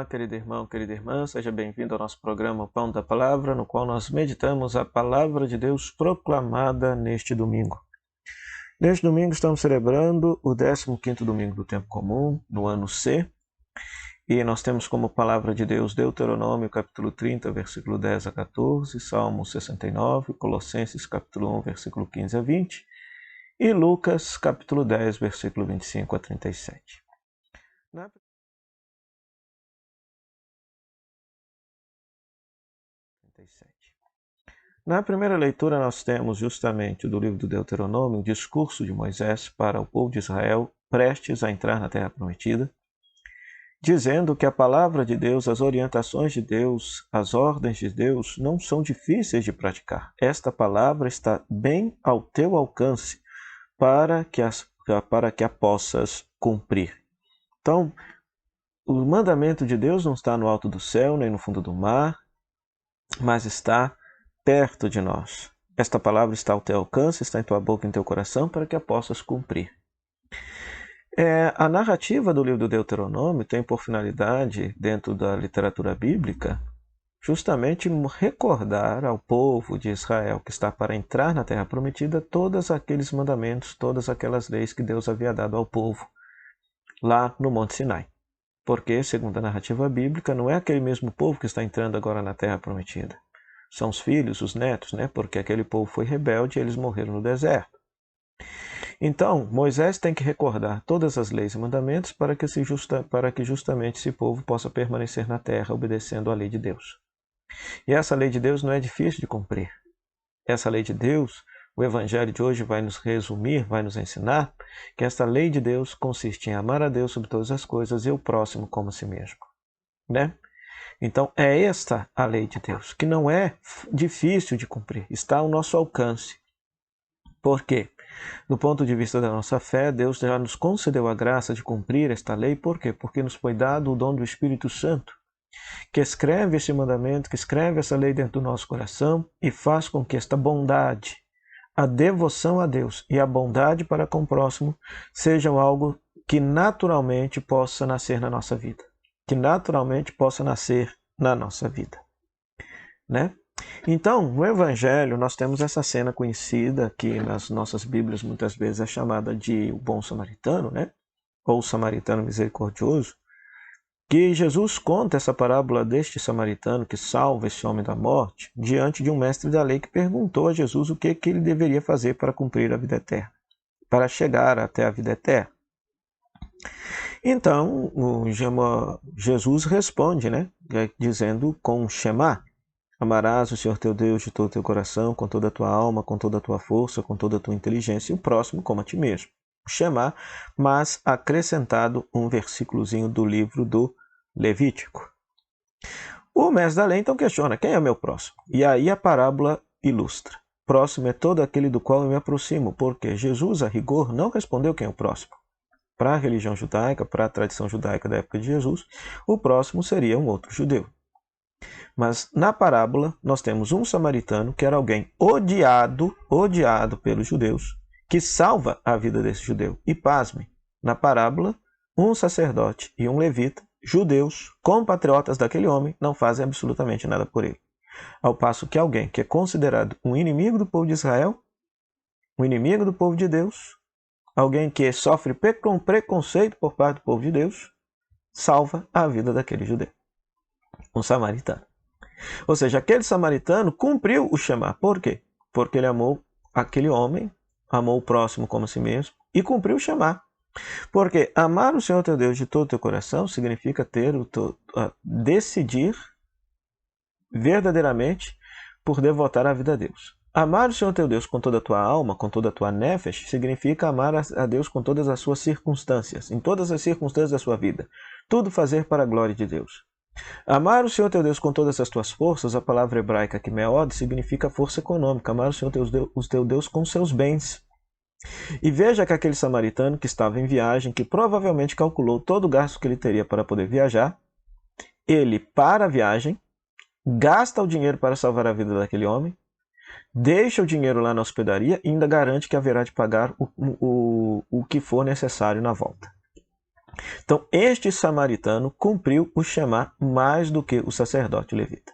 querido irmão, querida irmã, seja bem-vindo ao nosso programa Pão da Palavra, no qual nós meditamos a Palavra de Deus proclamada neste domingo. Neste domingo estamos celebrando o 15º domingo do tempo comum, no ano C, e nós temos como Palavra de Deus Deuteronômio capítulo 30, versículo 10 a 14, Salmo 69, Colossenses capítulo 1, versículo 15 a 20, e Lucas capítulo 10, versículo 25 a 37. Na primeira leitura nós temos justamente do livro do Deuteronômio, o discurso de Moisés para o povo de Israel prestes a entrar na Terra Prometida, dizendo que a palavra de Deus, as orientações de Deus, as ordens de Deus não são difíceis de praticar. Esta palavra está bem ao teu alcance para que a possas cumprir. Então, o mandamento de Deus não está no alto do céu, nem no fundo do mar, mas está perto de nós. Esta palavra está ao teu alcance, está em tua boca e em teu coração, para que a possas cumprir. A narrativa do livro do Deuteronômio tem por finalidade, dentro da literatura bíblica, justamente recordar ao povo de Israel que está para entrar na Terra Prometida todos aqueles mandamentos, todas aquelas leis que Deus havia dado ao povo lá no Monte Sinai. Porque, segundo a narrativa bíblica, não é aquele mesmo povo que está entrando agora na Terra Prometida. São os filhos, os netos, porque aquele povo foi rebelde e eles morreram no deserto. Então, Moisés tem que recordar todas as leis e mandamentos para que justamente esse povo possa permanecer na terra obedecendo à lei de Deus. E essa lei de Deus não é difícil de cumprir. Essa lei de Deus, o Evangelho de hoje vai nos resumir, vai nos ensinar que esta lei de Deus consiste em amar a Deus sobre todas as coisas e o próximo como a si mesmo. Então, é esta a lei de Deus, que não é difícil de cumprir, está ao nosso alcance. Por quê? Do ponto de vista da nossa fé, Deus já nos concedeu a graça de cumprir esta lei. Por quê? Porque nos foi dado o dom do Espírito Santo, que escreve esse mandamento, que escreve essa lei dentro do nosso coração e faz com que esta bondade, a devoção a Deus e a bondade para com o próximo sejam algo que naturalmente possa nascer na nossa vida. Então, no Evangelho, nós temos essa cena conhecida, que nas nossas Bíblias muitas vezes é chamada de o bom samaritano, ou o samaritano misericordioso, que Jesus conta essa parábola deste samaritano que salva esse homem da morte diante de um mestre da lei que perguntou a Jesus o que ele deveria fazer para cumprir a vida eterna, para chegar até a vida eterna. Então, Jesus responde, dizendo com um Shema: amarás o Senhor teu Deus de todo o teu coração, com toda a tua alma, com toda a tua força, com toda a tua inteligência, e o próximo como a ti mesmo. O Shema, mas acrescentado um versículozinho do livro do Levítico. O mestre da lei então questiona: quem é o meu próximo? E aí a parábola ilustra: próximo é todo aquele do qual eu me aproximo, porque Jesus, a rigor, não respondeu quem é o próximo. Para a religião judaica, para a tradição judaica da época de Jesus, o próximo seria um outro judeu. Mas na parábola nós temos um samaritano que era alguém odiado pelos judeus, que salva a vida desse judeu. E pasme, na parábola, um sacerdote e um levita, judeus, compatriotas daquele homem, não fazem absolutamente nada por ele. Ao passo que alguém que é considerado um inimigo do povo de Israel, um inimigo do povo de Deus, alguém que sofre preconceito por parte do povo de Deus, salva a vida daquele judeu. Um samaritano. Ou seja, aquele samaritano cumpriu o Shema. Por quê? Porque ele amou aquele homem, amou o próximo como a si mesmo e cumpriu o Shema. Porque amar o Senhor teu Deus de todo o teu coração significa decidir verdadeiramente por devotar a vida a Deus. Amar o Senhor teu Deus com toda a tua alma, com toda a tua nefesh, significa amar a Deus com todas as suas circunstâncias, em todas as circunstâncias da sua vida. Tudo fazer para a glória de Deus. Amar o Senhor teu Deus com todas as tuas forças, a palavra hebraica que meod significa força econômica. Amar o Senhor teu Deus com seus bens. E veja que aquele samaritano que estava em viagem, que provavelmente calculou todo o gasto que ele teria para poder viajar, ele para a viagem, gasta o dinheiro para salvar a vida daquele homem, deixa o dinheiro lá na hospedaria e ainda garante que haverá de pagar o que for necessário na volta. Então, este samaritano cumpriu o Shema mais do que o sacerdote levita.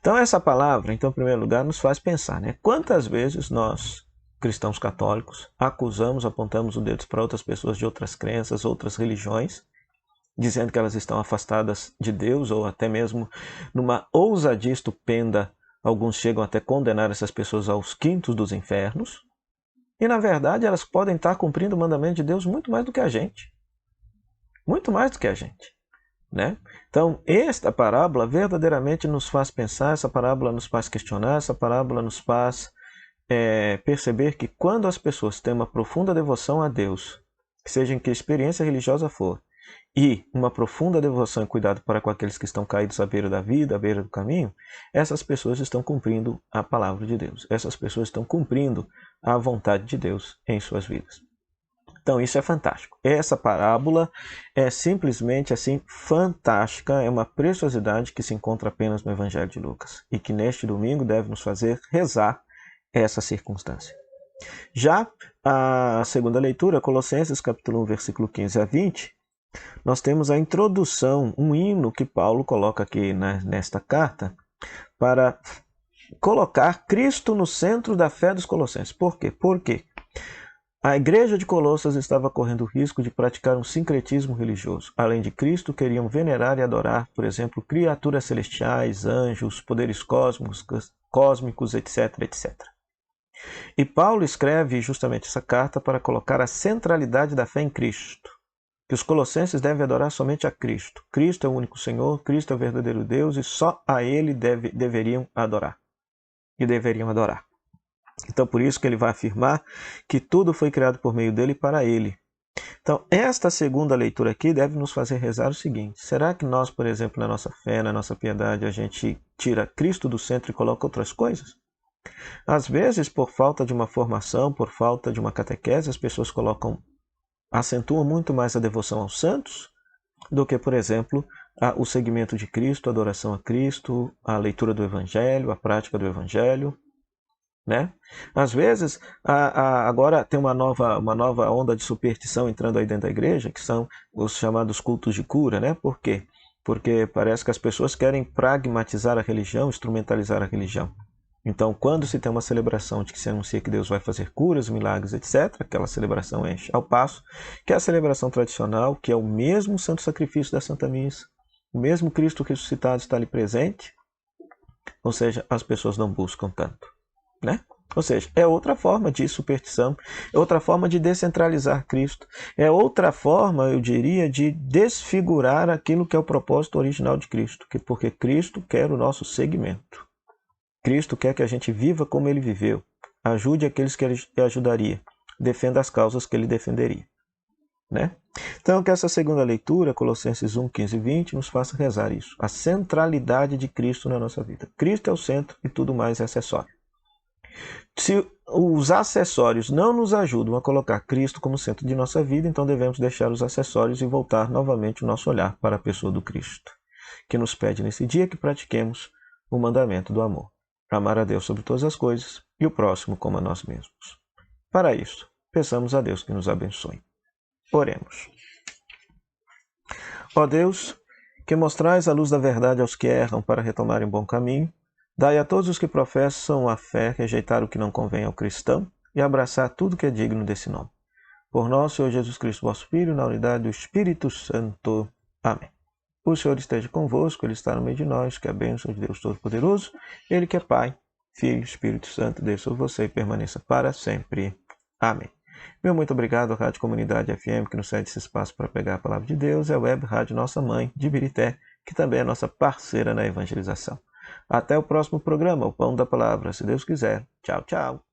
Então, essa palavra, então, em primeiro lugar, nos faz pensar, né? Quantas vezes nós, cristãos católicos, acusamos, apontamos o dedo para outras pessoas de outras crenças, outras religiões, dizendo que elas estão afastadas de Deus, ou até mesmo numa ousadia estupenda, alguns chegam até condenar essas pessoas aos quintos dos infernos, e na verdade elas podem estar cumprindo o mandamento de Deus muito mais do que a gente. Muito mais do que a gente. Né? Então, esta parábola verdadeiramente nos faz pensar, essa parábola nos faz questionar, essa parábola nos faz perceber que quando as pessoas têm uma profunda devoção a Deus, seja em que experiência religiosa for, e uma profunda devoção e cuidado para com aqueles que estão caídos à beira da vida, à beira do caminho, essas pessoas estão cumprindo a palavra de Deus. Essas pessoas estão cumprindo a vontade de Deus em suas vidas. Então, isso é fantástico. Essa parábola é simplesmente assim fantástica, é uma preciosidade que se encontra apenas no Evangelho de Lucas e que neste domingo deve nos fazer rezar essa circunstância. Já a segunda leitura, Colossenses capítulo 1, versículo 15 a 20, nós temos a introdução, um hino que Paulo coloca aqui nesta carta para colocar Cristo no centro da fé dos colossenses. Por quê? Porque a igreja de Colossas estava correndo o risco de praticar um sincretismo religioso. Além de Cristo, queriam venerar e adorar, por exemplo, criaturas celestiais, anjos, poderes cósmicos, etc, etc. E Paulo escreve justamente essa carta para colocar a centralidade da fé em Cristo. Que os colossenses devem adorar somente a Cristo. Cristo é o único Senhor, Cristo é o verdadeiro Deus e só a Ele deveriam adorar. E deveriam adorar. Então, por isso que ele vai afirmar que tudo foi criado por meio dele e para ele. Então, esta segunda leitura aqui deve nos fazer rezar o seguinte: será que nós, por exemplo, na nossa fé, na nossa piedade, a gente tira Cristo do centro e coloca outras coisas? Às vezes, por falta de uma formação, por falta de uma catequese, as pessoas acentuam muito mais a devoção aos santos do que, por exemplo, o seguimento de Cristo, a adoração a Cristo, a leitura do Evangelho, a prática do Evangelho. Né? Às vezes, agora tem uma nova onda de superstição entrando aí dentro da igreja, que são os chamados cultos de cura. Né? Por quê? Porque parece que as pessoas querem pragmatizar a religião, instrumentalizar a religião. Então, quando se tem uma celebração de que se anuncia que Deus vai fazer curas, milagres, etc., aquela celebração enche. Ao passo que a celebração tradicional, que é o mesmo santo sacrifício da Santa Missa, o mesmo Cristo ressuscitado está ali presente, ou seja, as pessoas não buscam tanto. Né? Ou seja, é outra forma de superstição, é outra forma de descentralizar Cristo, é outra forma, eu diria, de desfigurar aquilo que é o propósito original de Cristo, porque Cristo quer o nosso seguimento. Cristo quer que a gente viva como ele viveu, ajude aqueles que ele ajudaria, defenda as causas que ele defenderia. Né? Então, que essa segunda leitura, Colossenses 1, 15 e 20, nos faça rezar isso, a centralidade de Cristo na nossa vida. Cristo é o centro e tudo mais é acessório. Se os acessórios não nos ajudam a colocar Cristo como centro de nossa vida, então devemos deixar os acessórios e voltar novamente o nosso olhar para a pessoa do Cristo, que nos pede nesse dia que pratiquemos o mandamento do amor. Amar a Deus sobre todas as coisas e o próximo como a nós mesmos. Para isso, peçamos a Deus que nos abençoe. Oremos. Ó Deus, que mostrais a luz da verdade aos que erram para retomarem o bom caminho, dai a todos os que professam a fé rejeitar o que não convém ao cristão e abraçar tudo que é digno desse nome. Por nosso Senhor Jesus Cristo, vosso Filho, na unidade do Espírito Santo. Amém. O Senhor esteja convosco, Ele está no meio de nós, que a bênção de Deus Todo-Poderoso, Ele que é Pai, Filho e Espírito Santo, desça sobre você e permaneça para sempre. Amém. Meu muito obrigado à Rádio Comunidade FM, que nos cede esse espaço para pegar a Palavra de Deus, e a Web Rádio Nossa Mãe, de Ibirité, que também é nossa parceira na evangelização. Até o próximo programa, o Pão da Palavra, se Deus quiser. Tchau, tchau.